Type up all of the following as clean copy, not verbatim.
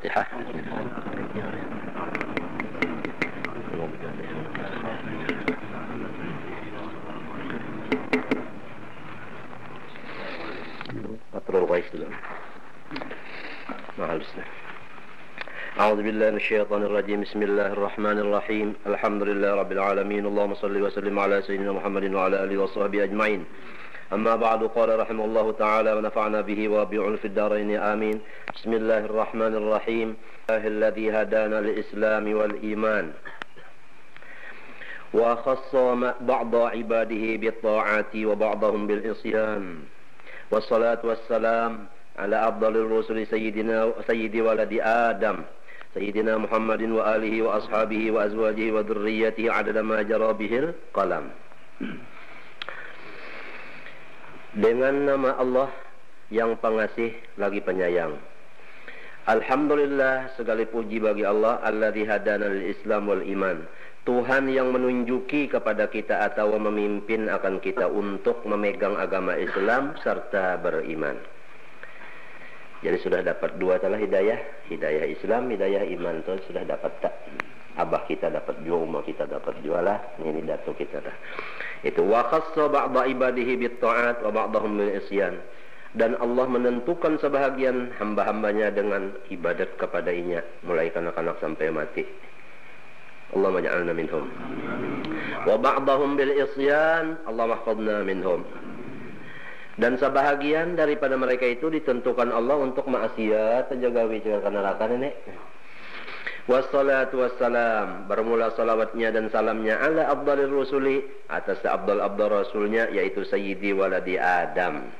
Al-Fatihah. Patrol Qais dulu. Mahalnya. أعوذ بالله من الشيطان الرجيم بسم الله الرحمن الرحيم الحمد لله رب العالمين اللهم صل وسلم على سيدنا محمد وعلى آله وصحبه أجمعين أما بعد قال رحمه الله تعالى ونفعنا به وبيعون في الدارين آمين بسم الله الرحمن الرحيم الله الذي هدانا للإسلام والإيمان وخص بعض عباده بالطاعات وبعضهم بالعصيان والصلاة والسلام على أفضل الرسل سيد ولد آدم سيدنا محمد وآله وأصحابه وأزواجه وذريته عدد ما جرى به القلم. Dengan nama Allah yang pengasih lagi penyayang. Alhamdulillah, segala puji bagi Allah alladzi hadana lil Islam wal iman. Tuhan yang menunjuki kepada kita atau memimpin akan kita untuk memegang agama Islam serta beriman. Jadi sudah dapat dua telah hidayah Islam, hidayah iman tu sudah dapat tak? Abah kita dapat jua, umah kita dapat jualah. Ini datu kita dah. Itu wa khassa ba'da ibadihi bit ta'at wa ba'dahum bil isyan. Dan Allah menentukan sebahagian hamba-hambanya dengan ibadat kepadanya, mulai kanak-kanak sampai mati. Allah maj'alna minhum. Wa ba'dahum bil isyan, Allah mahfadna minhum. Dan sebahagian daripada mereka itu ditentukan Allah untuk maksiat, terjaga wicara neraka nenek. Wassalatu wassalam, bermula salawatnya dan salamnya ala afdalir rusuli, atas afdal rasulnya, yaitu sayyidi waladi Adam,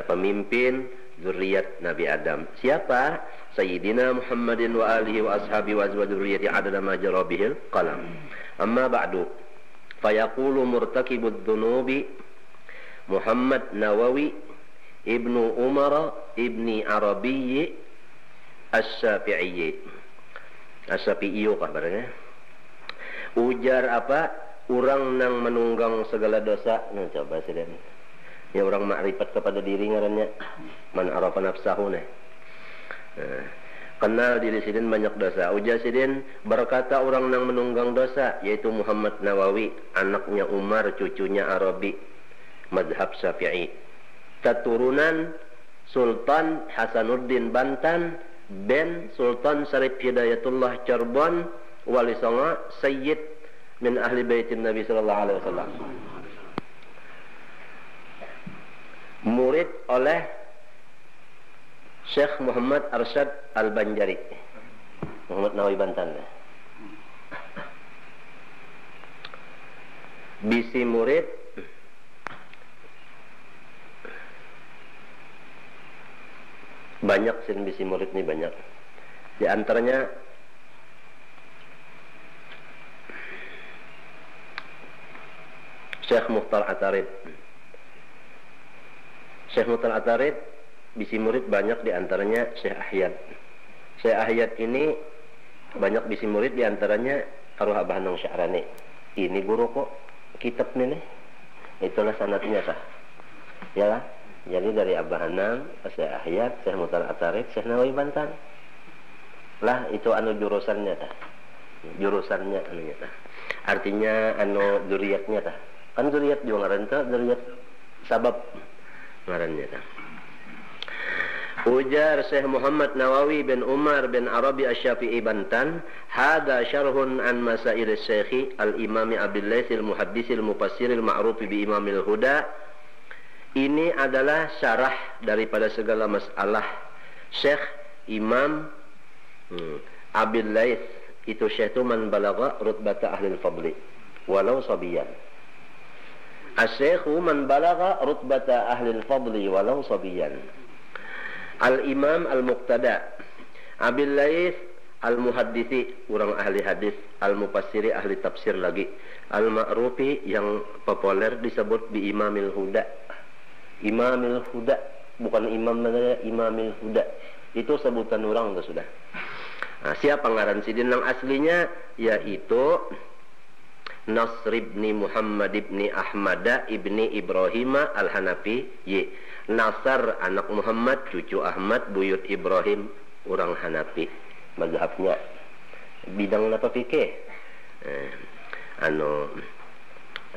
pemimpin zuriat Nabi Adam. Siapa? Sayyidina Muhammadin wa alihi wa ashabi wa azwajuriyati adada ma jara bihil qalam. Amma ba'du, fayaqulu murtakibud dhunubi Muhammad Nawawi Ibnu Umar Ibni Arabi As-Syafi'i. As-Syafi'i kabarnya. Ujar apa? Orang nang menunggang segala dosa. Nah, coba sidin. Ya orang makrifat kepada diri ngarannya. Man arafa nafsahu nah. Kenal diri sidin banyak dosa. Ujar sidin berkata orang nang menunggang dosa, yaitu Muhammad Nawawi, anaknya Umar, cucunya Arabi, mazhab Syafi'i, keturunan Sultan Hasanuddin Bantan bin Sultan Syarif Hidayatullah Cirebon, wali songo Sayyid min ahli baitin Nabi sallallahu alaihi wasallam. Murid oleh Syekh Muhammad Arsyad Al-Banjari, Muhammad Nawawi Bantan. Bisi murid banyak, sin bisi murid ni banyak. Di antaranya Syekh Mukhtar Atarid. Syekh Mukhtar Atarid bisi murid banyak, di antaranya Syekh Ahyad. Syekh Ahyad ini banyak bisi murid, di antaranya Arwah Abah Nong Sya'rani. Ini guru kok kitab ni. Itulah sanadnya sah. Ya lah. Jadi dari Abah Hanam, Syekh Ahyad, Syekh Mukhtar Atarid, Syekh Nawawi Bantan. Lah itu anu jurusannya tah. Jurusannya anunya tah. Artinya anu zuriatnya tah. Kan zuriat juga ngaran tah, zuriat sabab ngarannya tah. Ujar Syekh Muhammad Nawawi bin Umar bin Arabi Asy-Syafi'i Bantan, hada syarhun an masail Syekh al-Imam Abdul Laits al-Muhaddits al-Mufassir al-Ma'ruf bi Imamil Huda. Ini adalah syarah daripada segala masalah Syekh Imam Abdul Laits. Itu Syekh itu man balagha rutbata ahli al-fadli walau sabiyan. Asy-Syekhu man balagha rutbata ahli al-fadli walau sabiyan. Al-Imam Al-Muqtada Abdul Laits Al-Muhaddisi, orang ahli hadis, Al-Mufassiri, ahli tafsir lagi, Al-Ma'rufi, yang populer disebut bi Imamil Huda. Imamil Huda, bukan imam namanya, Imamil Huda. Itu sebutan orang tu sudah. Nah, siapa ngaran sidin yang aslinya? Yaitu Nasr ibni Muhammad ibni Ahmad ibni Ibrahim Al-Hanafi. Nasr anak Muhammad, cucu Ahmad, buyut Ibrahim, orang Hanafi mazhabnya bidang apa fikih.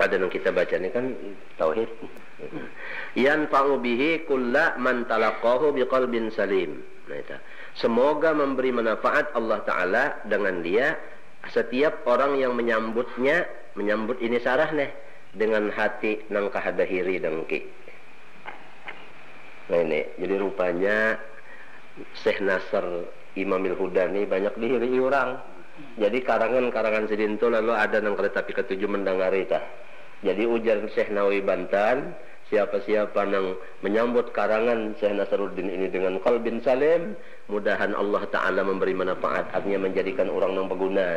Ada yang kita baca ini kan tauhid. Yanfa'u bihi kulla man talaqahu biqalbin salim. Nah, itu. Semoga memberi manfaat Allah Ta'ala dengan dia setiap orang yang menyambutnya, menyambut ini sarah nih dengan hati nang kahadahiri dengki. Nah ini, jadi rupanya Syekh Nasr Imamil Huda ini banyak dihiri orang. Jadi karangan-karangan sedinto lalu ada nang kereta api ketujuh mendangari tah. Jadi ujar Syekh Nawawi Bantan, siapa-siapa yang menyambut karangan Syekh Nasruddin ini dengan qalbin salim, mudahan Allah Ta'ala memberi manfaat, artinya menjadikan orang yang berguna.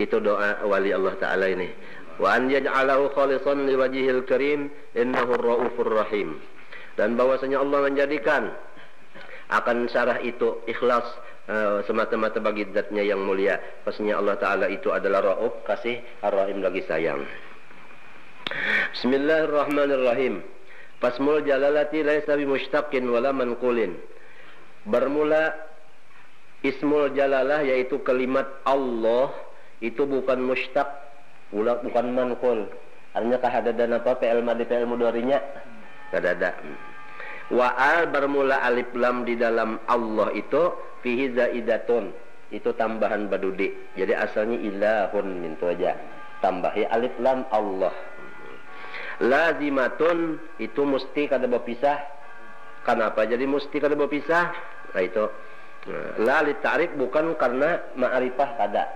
Itu doa wali Allah Ta'ala ini. Wa an yaj'alahu khalisan liwajhil karim innahu raufur rahim. Dan bahwasanya Allah menjadikan akan syarah itu ikhlas semata-mata bagi zatnya yang mulia. Pastinya Allah Ta'ala itu adalah rauf, kasih, ar-rahim lagi sayang. Bismillahirrahmanirrahim. Fasmul jalalati laisa bimushtaqin wala manqulin. Bermula ismul jalalah yaitu kalimat Allah itu bukan mushtaq, bukan manqul. Artinya kahadadan apa fi'il madhi fi'il mudhari'nya? Kadada. Wa al bermula alif lam di dalam Allah itu fihi zaidatun. Itu tambahan badudi. Jadi asalnya ilahun mintu aja. Tambahi alif lam Allah. Lazimatun itu mesti kada berpisah. Kenapa jadi mesti kada berpisah? Nah itu la li ta'rif bukan karena ma'rifah kada.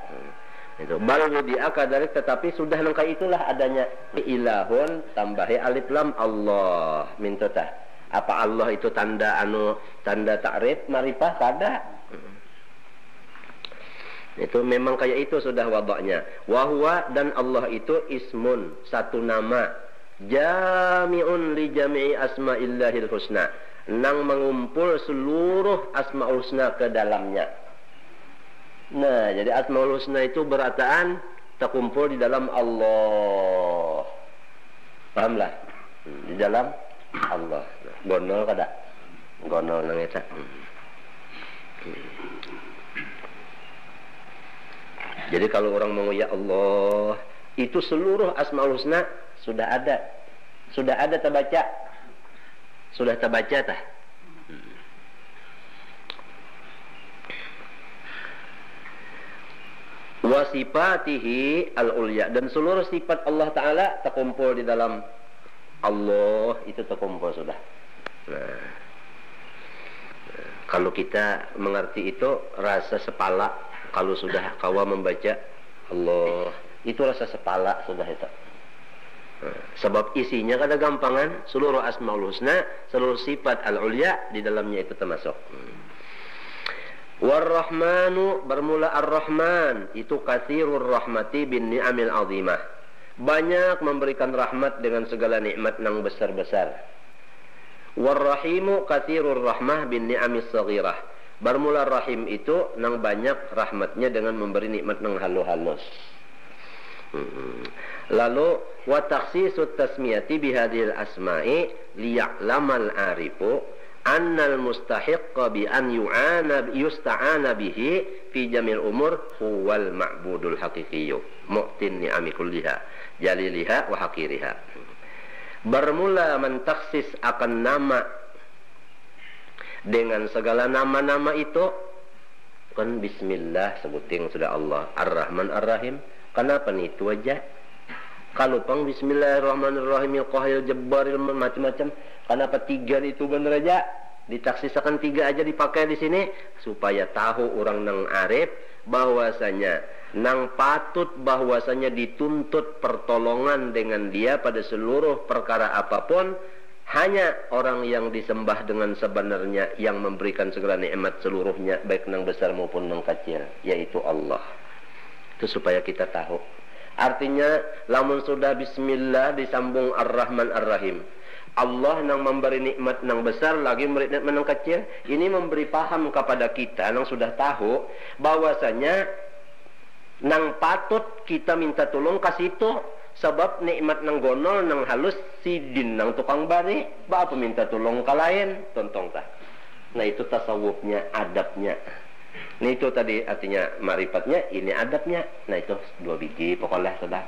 Itu bal wudi'a kadalik tetapi sudah nangka itulah adanya ilahun tambahi alif lam Allah minta tah. Apa Allah itu tanda tanda ta'rif ma'rifah kada? Itu memang kayak itu sudah wadaknya. Wahwa dan Allah itu ismun satu nama. Jami'un li jami'i asma'illahil husna, nang mengumpul seluruh asma'ul husna ke dalamnya. Nah, jadi asma'ul husna itu berataan terkumpul di dalam Allah. Pahamlah? Di dalam Allah. Gonol kada? Gonol nang eta. Jadi kalau orang mau ya Allah, itu seluruh asma'ul husna sudah ada terbaca, sudah terbaca tah. Wasifatihi al-ulya dan seluruh sifat Allah Ta'ala terkumpul di dalam Allah itu terkumpul sudah. Nah, kalau kita mengerti itu rasa sepala kalau sudah kawa membaca Allah itu rasa sepala sudah itu. Sebab isinya kada gampangan, seluruh asmaul husna, seluruh sifat al-ulya di dalamnya itu termasuk. War-Rahmanu bermula ar-Rahman itu katsirur rahmati bin ni'amil azimah. Banyak memberikan rahmat dengan segala nikmat yang besar-besar. War-Rahimu katsirur rahmah bin ni'amis saghirah. Bermula rahim itu nang banyak rahmatnya dengan memberi nikmat nang halus-halus. Lalu wa takhsisut tasmiyati bihadhil asma'i liya'lamal arifu annal mustahiqqa bi an yusta'ana bihi fi jamil umur huwal ma'budul haqiqiyyu mu'tin ni'ami kulliha jaliliha wa haqiriha. Bermula mentaksis akan nama dengan segala nama-nama itu kan bismillah sebuting sudah Allah ar-Rahman ar-Rahim. Kenapa nih itu aja? Kalau pang bismillahirrahmanirrahim qahil jabbaril macam-macam. Kenapa tiga itu bener aja? Ditaksisakan tiga aja dipakai di sini supaya tahu orang nang arif bahwasanya nang patut bahwasanya dituntut pertolongan dengan dia pada seluruh perkara apapun hanya orang yang disembah dengan sebenarnya yang memberikan segala nikmat seluruhnya baik nang besar maupun nang kecil yaitu Allah. Itu supaya kita tahu. Artinya lamun sudah bismillah disambung ar-Rahman ar-Rahim. Allah nang memberi nikmat nang besar lagi memberi nikmat nang kecil. Ini memberi paham kepada kita nang sudah tahu bahwasanya nang patut kita minta tolong kasih itu sebab nikmat nang gonol nang halus sidin nang tukang bari ba minta tolong ka lain tontong tah. Nah itu tasawufnya, adabnya. Nah itu tadi artinya ma'rifatnya, ini adabnya. Nah itu 2 biji pokoknya sudah.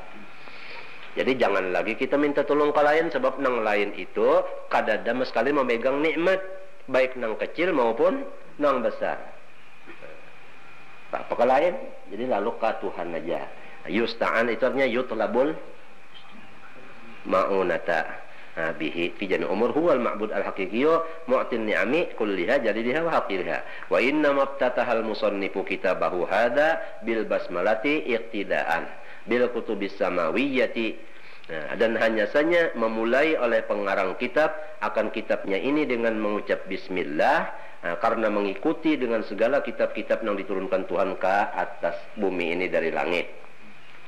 Jadi jangan lagi kita minta tolong ke lain, sebab nang lain itu kadada sekali memegang nikmat, baik nang kecil maupun nang besar. Apa ke lain? Jadi lalu ke Tuhan aja. Yusta'an itu artinya yutlabul ma'unata bihi fi jami' umur huwal ma'bud al-haqiqiyyu mu'tin ni'ami kulliha jadidiha wa haqiriha wa inna mabtatahal musannifu kitabahu hadha bil basmalati iqtidaan bil kutubis samawiyyati. Dan hanya saja memulai oleh pengarang kitab akan kitabnya ini dengan mengucap bismillah, karena mengikuti dengan segala kitab-kitab yang diturunkan Tuhan ke atas bumi ini dari langit.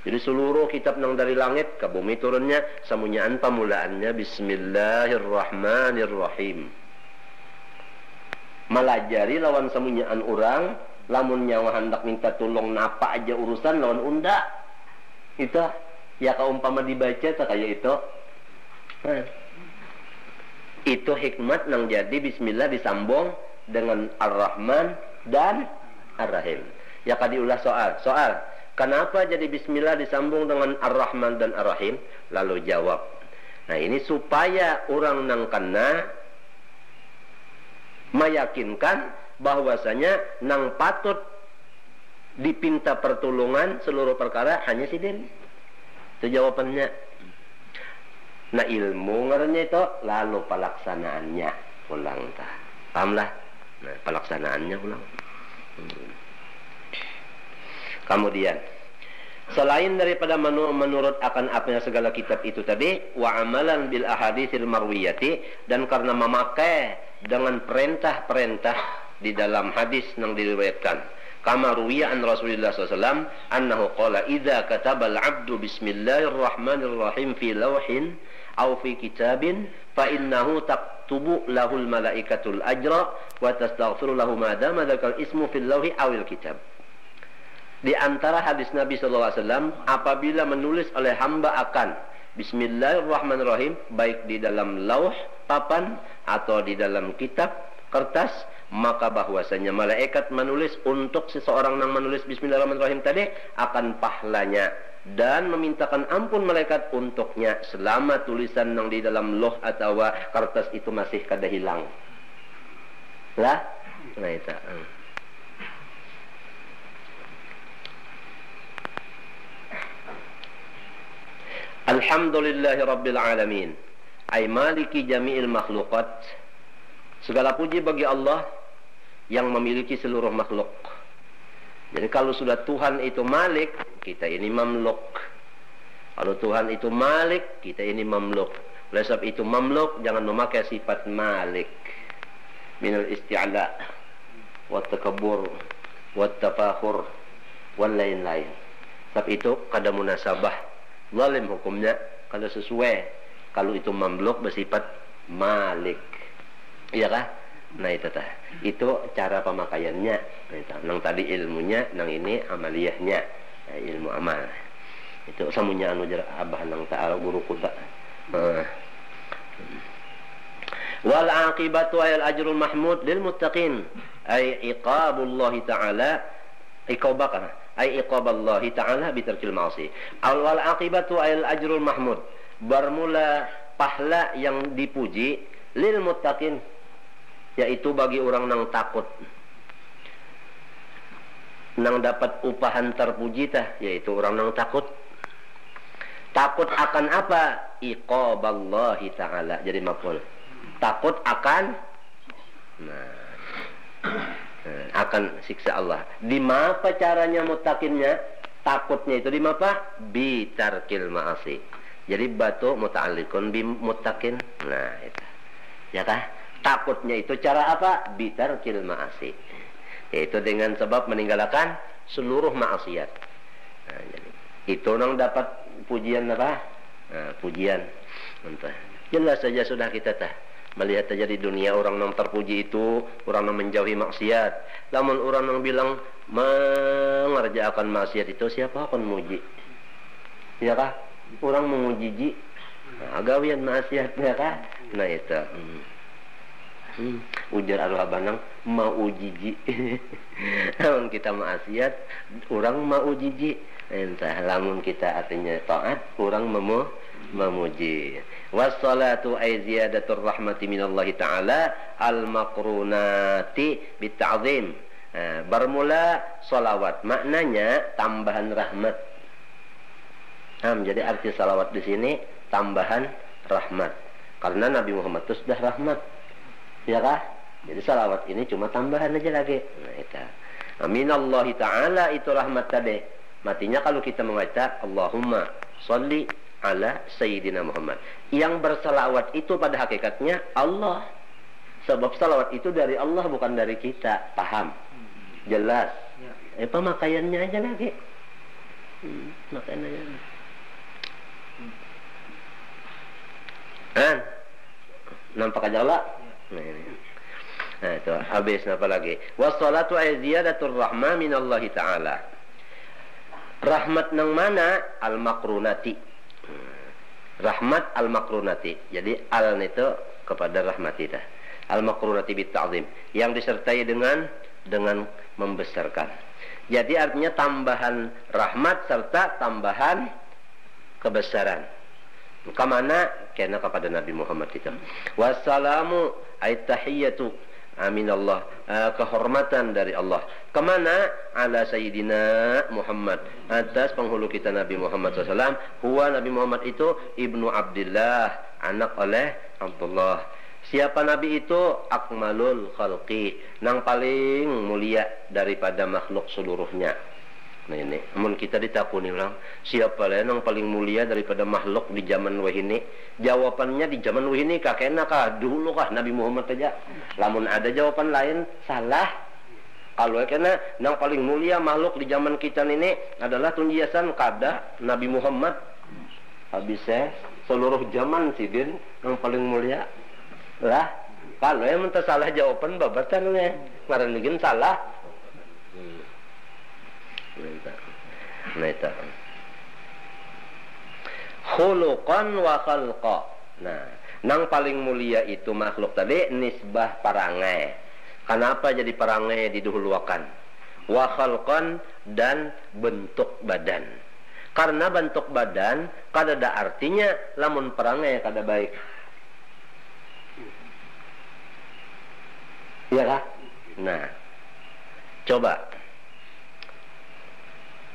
Jadi seluruh kitab yang dari langit ke bumi turunnya samunyaan pamulaannya bismillahirrahmanirrahim. Melajari lawan samunyaan orang, lamun nyawa hendak minta tolong napa aja urusan lawan unda. Itu ya kaumpama dibaca tak kayak itu. Itu hikmat nang jadi bismillah disambung dengan Ar-Rahman dan Ar-Rahim. Ya kadiulah soal. Kenapa jadi bismillah disambung dengan Ar-Rahman dan Ar-Rahim? Lalu jawab. Nah ini supaya orang nang kena meyakinkan bahwasanya nang patut dipinta pertolongan seluruh perkara hanya si diri. Itu jawabannya. Nah ilmu ngarannya itu lalu pelaksanaannya ulang tah. Pahamlah? Nah pelaksanaannya ulang. Kemudian selain daripada menurut akan apanya segala kitab itu tadi, wa amalan bil ahaditsil marwiyati, dan karena memakai dengan perintah-perintah di dalam hadis yang diriwayatkan. Kama ruwiya an Rasulullah SAW annahu qala idza katabal abdu bismillahirrahmanirrahim fi lawhin aw fi kitabin fa innahu taktubu lahul malaikatul ajra wa tastaghfiru lahu ma dama dzakal ismu fil lawhi awil kitab. Di antara hadis Nabi SAW, apabila menulis oleh hamba akan bismillahirrahmanirrahim, baik di dalam lauh, papan, atau di dalam kitab, kertas, maka bahwasanya malaikat menulis untuk seseorang yang menulis bismillahirrahmanirrahim tadi akan pahlanya, dan memintakan ampun malaikat untuknya selama tulisan yang di dalam lauh atau kertas itu masih kada hilang. Lah, nah itu. Alhamdulillahi Rabbil Alamin ay maliki jami'il makhluqat. Segala puji bagi Allah yang memiliki seluruh makhluk. Jadi kalau sudah Tuhan itu malik, kita ini mamluk. Kalau Tuhan itu malik, kita ini mamluk. Oleh sebab itu mamluk jangan memakai sifat malik minal isti'la wat takabbur wat tafakhur wal lain-lain. Sebab itu kada munasabah zalim hukumnya kalau sesuai. Kalau itu mamluk bersifat malik, iya kah? Nah itu tah. Itu cara pemakaiannya. Nang tadi ilmunya, nang ini amaliyahnya. Nah, ilmu amal. Itu samunya anu jar abah nang ta'ala guru kuda. Wal aqibatu ayal ajrul mahmud lil muttaqin ay iqabullah ta'ala iqabaka ay iqaballahi ta'ala bitarkil ma'asi. Wal aqibatu ayal ajrul mahmud, bermula pahala yang dipuji lil muttaqin, yaitu bagi orang yang takut, nang dapat upahan terpuji tah, yaitu orang yang takut. Takut akan apa? Iqaballahi ta'ala. Jadi maf'ul. Takut akan akan siksa Allah. Di mapa caranya mutakinnya? Takutnya itu di mapa? Bi tarkil ma'asi. Jadi batu muta'alliqun bi mutakin. Nah, itu. Ya kah? Takutnya itu cara apa? Bi tarkil ma'asi. Yaitu dengan sebab meninggalkan seluruh maksiat. Nah, jadi itu nang dapat pujian apa? Nah, pujian. Entah. Jelas saja sudah kita tah. Melihat saja di dunia orang yang terpuji itu orang yang menjauhi maksiat. Namun orang yang bilang mengerjakan maksiat itu siapa akan muji? Ya kah? Orang memuji. Nah, gawian maksiat ya kah? Nah itu. Ujar arwah banang mau jiji. Lamun kita maksiat, orang mau jiji. Entah lamun kita artinya taat, orang memuji. Wassalatu ay ziyadatur rahmati minallahi ta'ala al-maqrunati bitta'zim. Bermula salawat, maknanya tambahan rahmat. Jadi arti salawat di sini tambahan rahmat. Karena Nabi Muhammad itu sudah rahmat. Ya kah? Jadi salawat ini cuma tambahan aja lagi. Nah, itu. Minallahi ta'ala itu rahmat tadi. Matinya kalau kita membaca Allahumma sholli ala Sayyidina Muhammad. Yang bersalawat itu pada hakikatnya Allah. Sebab salawat itu dari Allah bukan dari kita. Paham? Jelas? Pemakaiannya aja lagi. Makaiannya aja. Nampak aja Allah? Nah itu habis apa lagi? Wassalatu ay ziyadatur rahmah minallahi ta'ala. Rahmat nang mana? Al-makrunati. Rahmat al-makrunati. Jadi al itu kepada rahmat kita. Al-makrunati bitta'zim, yang disertai dengan membesarkan. Jadi artinya tambahan rahmat serta tambahan kebesaran. Kemana? Karena kepada Nabi Muhammad kita. Wassalamu ay tahiyyatu aminallah, kehormatan dari Allah. Kemana? Ala Sayyidina Muhammad, atas penghulu kita Nabi Muhammad SAW. Huwa Nabi Muhammad itu Ibnu Abdillah, anak oleh Abdullah. Siapa Nabi itu? Akmalul khalqi, nang paling mulia daripada makhluk seluruhnya. Nah ini, namun kita ditakuni orang, siapa lah yang paling mulia daripada makhluk di zaman wahini? Jawabannya di zaman wahini kakeknya kah? Dulu kah Nabi Muhammad saja? Lamun ada jawaban lain, salah. Kalau kena yang paling mulia makhluk di zaman kita ini adalah tunjiasan kada Nabi Muhammad. Habisnya seluruh zaman sidin yang paling mulia lah. Kalau yang minta salah jawaban babatan nih, ngaranigin salah. Nah itu khuluqan wa khalqa. Nah, nang paling mulia itu makhluk tadi nisbah parangai. Kenapa jadi parangai didahulukan? Wa khalqan, dan bentuk badan. Karena bentuk badan kada ada artinya lamun parangai kada baik. Iya kah? Nah, coba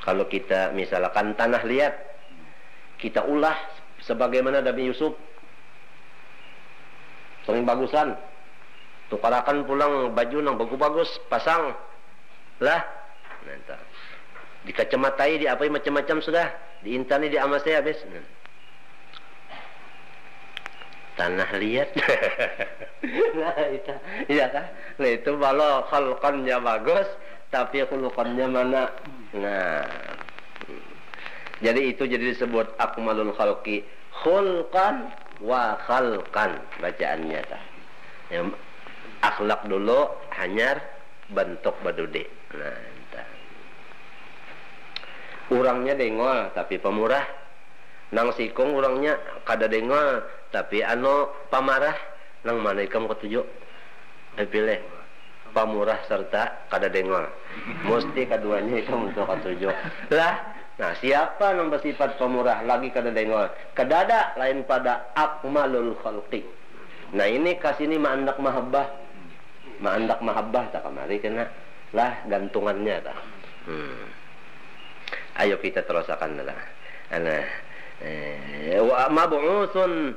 kalau kita misalkan tanah liat, kita ulah sebagaimana Nabi Yusuf. Sering bagusan. Tukarakan pulang baju nang bagus-bagus, pasang. Lah. Nanti. Dikacamatai, diapai macam-macam sudah. Diintani, diamasi habis. Tanah liat. Nah, itu. Iya kan? Nah, itu kalau khalqannya bagus, tapi khuluqannya mana? Nah, jadi itu jadi disebut akmalul khalqi, khulqan wa khalqan bacaannya tah. Yang akhlak dulu hanyar bentuk badude. Nah, entah. Urangnya dengol tapi pemurah. Nang sikung urangnya kada dengol tapi pamarah. Nang mana ikam ketujuh? Pilih pamurah serta kada dengol. Mesti keduanya itu untuk ketujuh. Lah, nah siapa yang bersifat pemurah lagi kada dengol? Kedada lain pada akmalul khalqi. Nah ini kasih ini ma'andak mahabbah. Ma'andak mahabbah tak kamari kena lah gantungannya tak. Ayo kita terusakan lah. Wa mab'utsun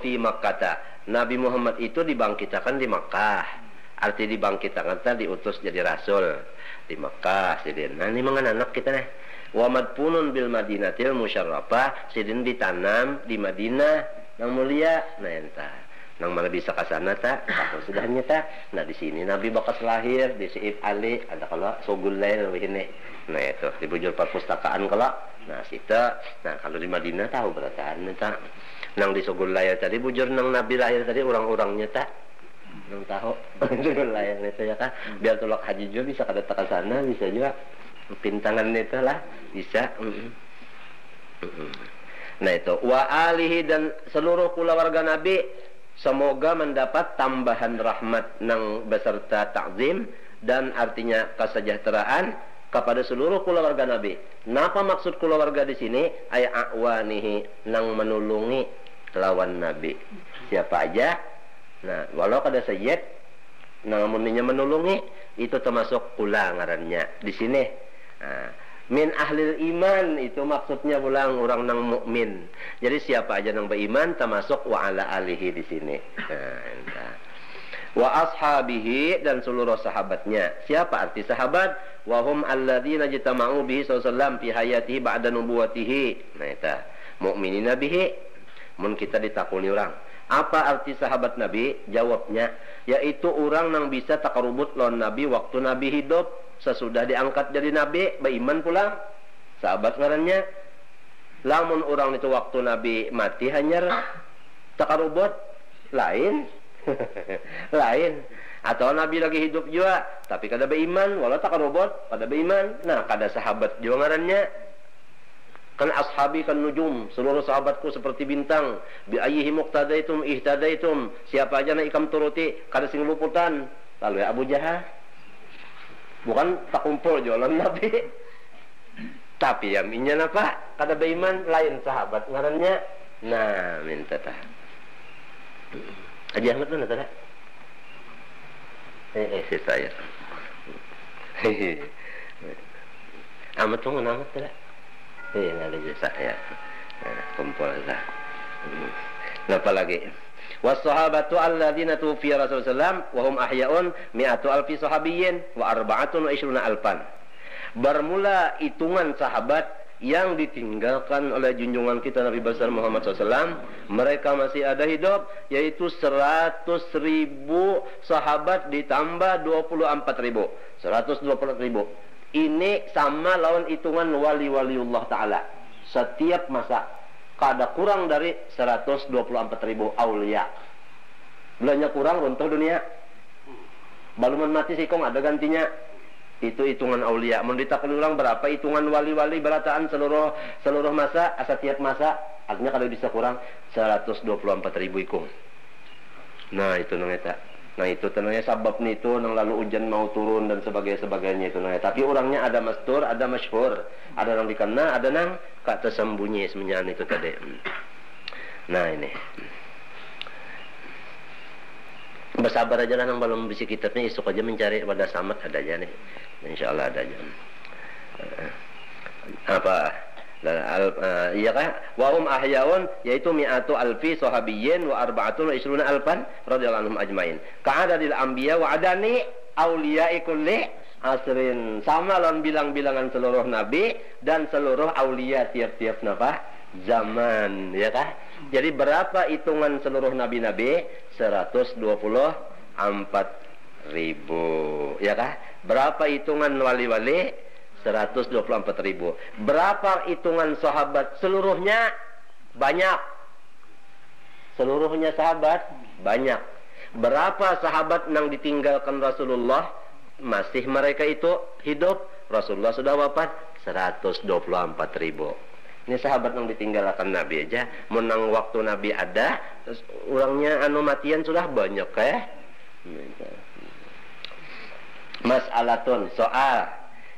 fi Makkah. Nabi Muhammad itu dibangkitkan di Makkah. Arti dibangkitkan tadi diutus jadi rasul di Makkah sidin. Nah ini mengenai anak kita nih. Wa madfunun bil Madinatil Musyarrafah, sidin ditanam di Madinah yang mulia. Nah entah nang mana bisa kasana tak? Aku sudah nyata. Nah di sini Nabi bakas lahir di Saif Ali, ada kalau Sogulail ini. Nah itu di bujur perpustakaan kalau. Nah sita. Nah kalau di Madinah tahu berataan tak? Nang di Sogulail tadi bujur nang Nabi lahir tadi orang-orangnya tak? Nang tahu itu layan itu ya kan, biar tolak haji juga bisa kada ke sana, bisa juga pintangan itu lah bisa. Nah itu wa alihi, dan seluruh keluarga Nabi semoga mendapat tambahan rahmat nang beserta takzim dan artinya kesejahteraan kepada seluruh keluarga Nabi. Napa maksud keluarga di sini? Ay a'wanihi, nang menulungi lawan Nabi. Siapa aja? Nah, walau kada sayyid, namun menulungi itu termasuk kula ngarannya di sini. Nah, min ahlil iman itu maksudnya pulang orang nang mukmin. Jadi siapa aja nang beriman termasuk wa ala alihi di sini. Nah, wa ashabihi dan seluruh sahabatnya. Siapa arti sahabat? Wa hum alladzina jitama'u bihi sallallahu fi hayatihi ba'da nubuwatihi. Nah, itu mukminina bihi. Mun kita ditakuni orang, apa arti sahabat Nabi? Jawabnya, yaitu orang yang bisa takarubut lawan Nabi waktu Nabi hidup, sesudah diangkat jadi Nabi, beriman pulang. Sahabat ngarannya. Lamun orang itu waktu Nabi mati hanyar takarubut, lain. Lain. Atau Nabi lagi hidup juga, tapi kada beriman, walau takarubut, kada beriman. Nah, kada sahabat juga ngarannya. Kan ashabi kan nujum, seluruh sahabatku seperti bintang. Bi ayyihi muqtadaitum ihtadaitum. Siapa aja nak ikam turuti, kada sing luputan. Lalu ya Abu Jahal. Bukan tak kumpul jualan Nabi. Tapi yang inya apa? Kada beriman lain sahabat ngarannya. Nah, minta tah. Aja hangat mana tah? Si saya. Amat tuh amat tah. Ada jasa ya. Kumpul lah. Apa lagi? Was-sahabatu alladzina tuwfiya Rasulullah wa hum ahya'un mi'atu alfi sahabiyyin wa arba'atun wa ishruna alfan. Bermula hitungan sahabat yang ditinggalkan oleh junjungan kita Nabi besar Muhammad SAW, mereka masih ada hidup, yaitu 100.000 sahabat ditambah 24.000. 124.000. Ini sama lawan hitungan wali-waliullah ta'ala. Setiap masa kada kurang dari 124.000 aulia. Belanja kurang runtuh dunia. Baluman mati sikong ada gantinya. Itu hitungan aulia. Menditakkan ulang berapa hitungan wali-wali berataan seluruh masa, setiap masa. Artinya kalau bisa kurang 124.000 ikung. Nah, itu nangeta. Nah, itu tenangnya sabab nih itu nang lalu hujan mau turun dan sebagainya itu nangnya. Tapi orangnya ada mastur, ada masyhur, ada yang dikenal, ada nang kak tersembunyi semenjak itu tadi. Nah, ini. Bersabar aja lah nang belum bisi kitabnya, esok aja mencari pada samat ada aja nih. Insyaallah ada aja. Apa? Iya kah? Wa hum ahyaun, yaitu mi'atu alfi sahabiyyin wa arba'atun wa ishruna alfan radhiyallahu anhum ajmain. Ka'adadil anbiya wa adani auliya'i kulli asrin. Sama lawan bilang-bilangan seluruh nabi dan seluruh aulia tiap-tiap napa zaman, ya kah? Jadi berapa hitungan seluruh nabi-nabi? 124.000, ya kah? Berapa hitungan wali-wali? 124.000. Berapa hitungan sahabat seluruhnya? Banyak. Seluruhnya sahabat banyak. Berapa sahabat yang ditinggalkan Rasulullah masih mereka itu hidup? Rasulullah sudah wafat 124.000. Ini sahabat yang ditinggalkan Nabi aja. Menang waktu Nabi ada, orangnya matian sudah banyak Mas'alatun soal.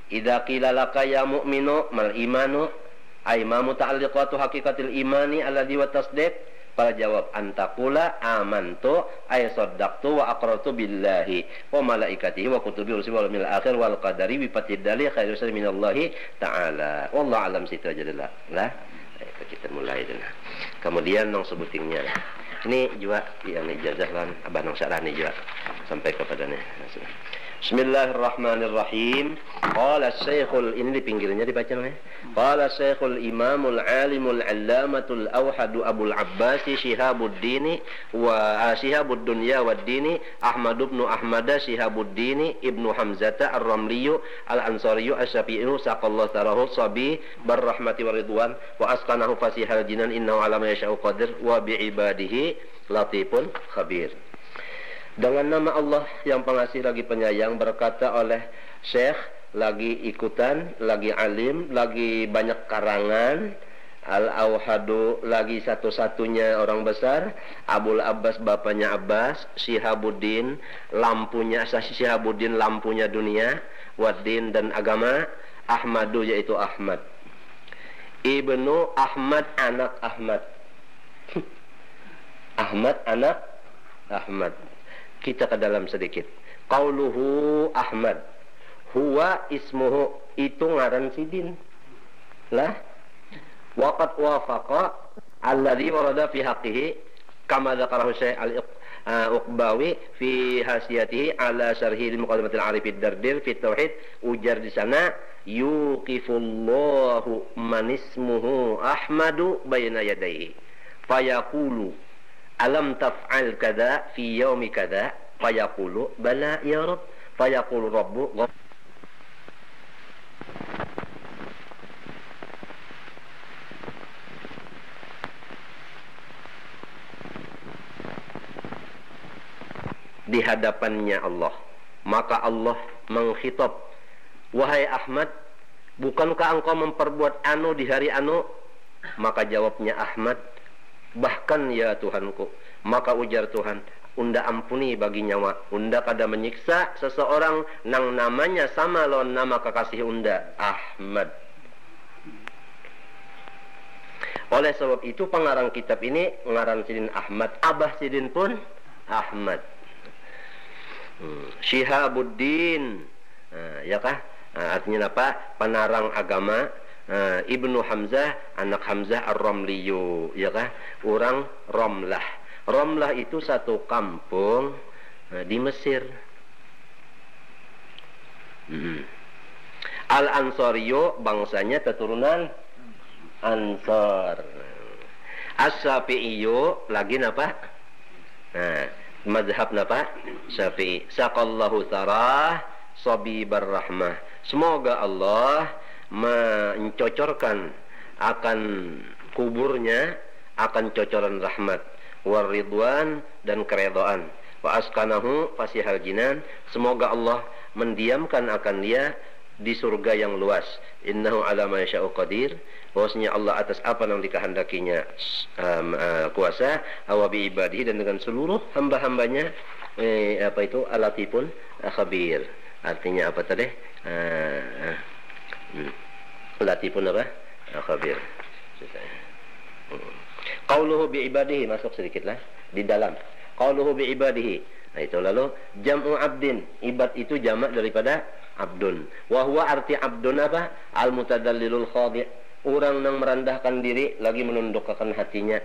Idza qila laka ya mu'minu mal imanu ay ma muta'alliqatu haqiqatil imani alladhi wa tasdiq, para jawab antaqula amantu ay saddaqtu wa aqrartu billahi wa malaikatihi wa kutubihi wa rusulihi wal yawmil akhir wal qadari bi fatidali khairu minallahi ta'ala. Wallahu alam situ aja lah. Kita mulai dulu. Kemudian nong sebutingnya. Ini juga yang ijazah kan abah nong sarani juga sampai kepadanya. Bismillahirrahmanirrahim. Qala Syekhul, ini di pinggirnya dibaca namanya. Qala Syekhul Imamul Alimul Allamatul Awhadu Abul Abbas Syihabuddin wa Syihabuddin waddini Ahmad ibn Ahmad Syihabuddin ibnu Hamzata Ar-Ramli Al-Ansari Asy-Syafi'i saqallahu tarahu sabi barrahmati waridwan wa asqanahu fasihal jinan innahu ala ma yasha'u qadir wa bi ibadihi latifun khabir. Dengan nama Allah yang pengasih lagi penyayang, berkata oleh Syekh, lagi ikutan, lagi alim, lagi banyak karangan, Al-Auhadu lagi satu-satunya orang besar. Abul Abbas bapaknya Abbas. Syihabuddin lampunya Syihabuddin lampunya dunia. Waddin dan agama. Ahmadu yaitu Ahmad. Ibnu Ahmad anak Ahmad. Ahmad anak Ahmad. Kita ke dalam sedikit. Qauluhu Ahmad. Huwa ismuhu, itu ngaran sidin. Lah. Waqad wafaqa alladhi warada fi haqqihi kama dzakarahu Syekh Al-Uqbawi fi hasiyatihi ala syarhi muqaddimatil Arif ad-Dardir fi tauhid. Ujar di sana yuqifullahu man ismuhu Ahmadu baina yadayhi fayaqulu alam taf'al kadza fi yaumi kadza fayaqulu bala ya rabb fayaqulu rabbu di hadapannya Allah. Maka Allah mengkhitab, wahai Ahmad, bukankah engkau memperbuat anu di hari anu? Maka jawabnya Ahmad, bahkan ya Tuhanku. Maka ujar Tuhan, unda ampuni bagi nyawa, unda kada menyiksa seseorang nang namanya sama lawan nama kekasih unda, Ahmad. Oleh sebab itu pengarang kitab ini ngarang sidin Ahmad, abah sidin pun Ahmad. Syihabuddin, ya kah? Artinya apa? Penarang agama. Ibnu Hamzah, anak Hamzah Ar-Ramliyu, ya kah? Orang Romlah. Romlah itu satu kampung di Mesir. Al-Ansariyu, bangsanya keturunan Ansar. As-Syafi'iyu, lagi apa? Mazhab napa? Syafi'i. Saqallahu tarah sabibar rahmah. Semoga Allah mencocorkan akan kuburnya akan cocoran rahmat, waridwan dan keredaan. Wa askanahu fasihal jinan. Semoga Allah mendiamkan akan dia di surga yang luas. Innahu ala ma yasha'u qadir. Bahwasanya Allah atas apa yang dikehendakinya kuasa. Wa bi ibadihi, dan dengan seluruh hamba-hambanya apa itu alatifun khabir. Artinya apa tadi? Latifun apa? Khabir. Qauluhu bi ibadihi, masuk sedikitlah di dalam. Qauluhu bi ibadihi. Nah itu lalu jam'u abdin. Ibad itu jamak daripada abdun. Wa huwa arti abdun apa? Al mutadallilul khadi'. Orang yang merendahkan diri lagi menundukkan hatinya.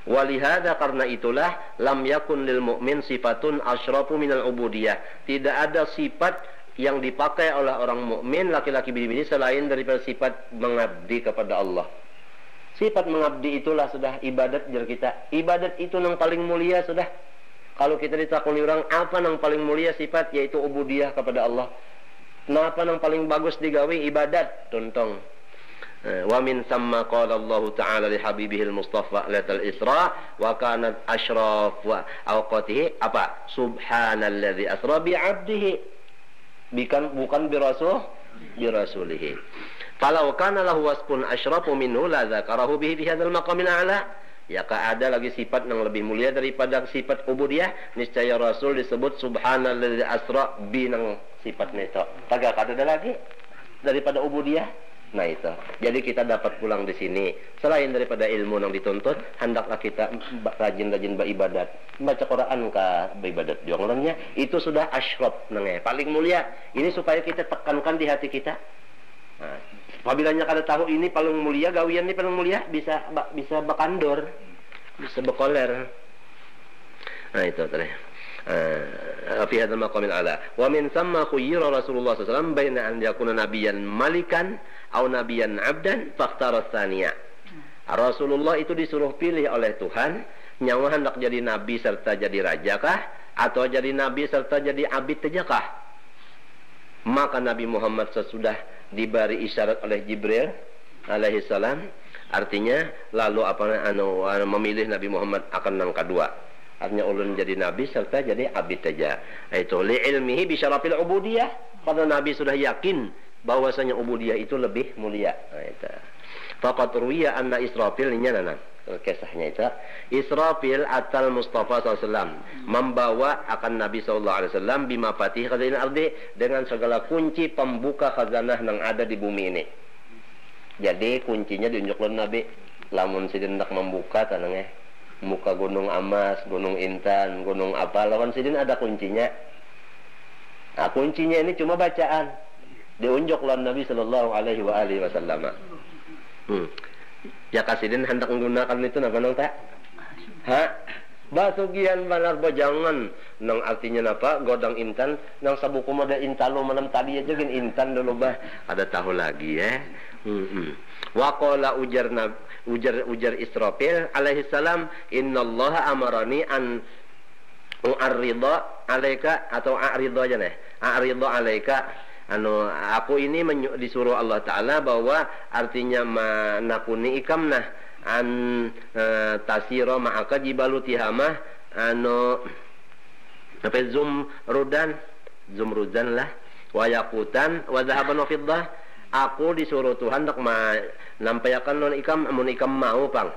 Walihada, karena itulah lam yakun lil mu'min sifatun asyrafu minal ubudiyah. Tidak ada sifat yang dipakai oleh orang mukmin laki-laki bini-bini selain daripada sifat mengabdi kepada Allah. Sifat mengabdi itulah sudah ibadat jar kita. Ibadat itu yang paling mulia sudah. Kalau kita ditakuni orang apa yang paling mulia sifat, yaitu ubudiyah kepada Allah. Kenapa yang paling bagus digawe ibadat? Tontong. Wa min samma qala Allah Ta'ala li habibihi al-Mustafa latal Isra wa kanat asyraf wa awqatihi apa? Subhanalladzi asra bi 'abdihi. Bukan birasulihi. Kalau kana lahu wasfun asyrafu minhu la dzakarahu bihi fi hadzal maqamil a'la. Ya ada lagi sifat yang lebih mulia daripada sifat ubudiyah, niscaya Rasul disebut subhanalladzi asra bi nang sifat neto. Kagak ada lagi daripada ubudiyah. Nah itu. Jadi kita dapat pulang di sini. Selain daripada ilmu yang dituntut, hendaklah kita rajin-rajin beribadat. Baca Quran kah beribadat orangnya itu sudah asyraf nangnya paling mulia. Ini supaya kita tekankan di hati kita. Nah, apabila kada tahu ini paling mulia, gawian ini paling mulia, bisa bakandor, bisa bekoler. Nah itu tadi. Fi hadzal maqamil ala. Wa min thamma khuyyira Rasulullah sallallahu alaihi wasallam baina an yakuna nabiyyan malikan aw nabiyyan 'abdan fakhtara tsaniya. Rasulullah itu disuruh pilih oleh Tuhan, nyawa hendak jadi nabi serta jadi raja kah, atau jadi nabi serta jadi abid saja kah? Maka Nabi Muhammad sesudah diberi isyarat oleh Jibril alaihi salam, artinya lalu memilih Nabi Muhammad akan yang kedua. Artinya ulun jadi nabi serta jadi abid saja. Itu li ilmihi bi syarafil ubudiyah. Karena Nabi sudah yakin bahwasanya ubudiyah itu lebih mulia. Nah, itu. Faqad ruwiya anna Israfil nana kisahnya itu Israfil atal Mustafa SAW membawa akan Nabi SAW bima fatih khazanah ardi dengan segala kunci pembuka khazanah yang ada di bumi ini. Jadi kuncinya diunjukkan Nabi. Lamun sidin nak membuka tanangnya muka gunung Amas, gunung Intan, gunung apa, lawan sidin ada kuncinya. Nah, kuncinya ini cuma bacaan. Diunjuk lawan Nabi sallallahu alaihi wasallam. Ya kasidin hendak menggunakan itu napa nang tak? Basugian banar bojangan nang artinya napa? Godang Intan nang sabuku mada Intalo malam tadi aja gin Intan dulu bah. Ada tahu lagi ya. Waqala ujar Israfil alaihi salam, innallaha amarani an u'arridha alaika atau a'ridha aja nih. A'ridha alaika aku ini disuruh Allah Ta'ala bahwa artinya manakuni ikamnah an tasiro ma'aka jibalu tihamah apa zumrudan lah wa yaqutan wa dhahaban wa fiddah. Aku disuruh Tuhan untuk menampaikan non ikam mun ikam mau pang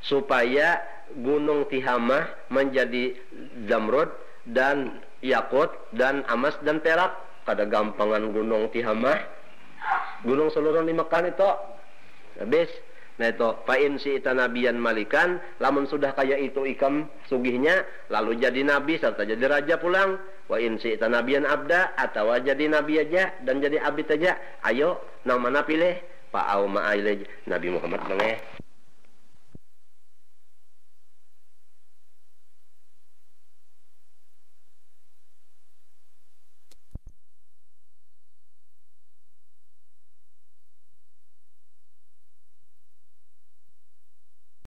supaya gunung Tihamah menjadi zamrud dan yakut dan emas dan perak. Kada gampangan gunung Tihamah, gunung seluruh di Mekah itu habis. Nah itu fa'in syi'ta nabiyan malikan, lamun sudah kaya itu ikam sugihnya lalu jadi nabi serta jadi raja pulang. Wa in syi'ta nabiyan abda, atau jadi nabi aja dan jadi abid aja. Ayo nang mana pilih? Pa'au ma'ailaj Nabi Muhammad nang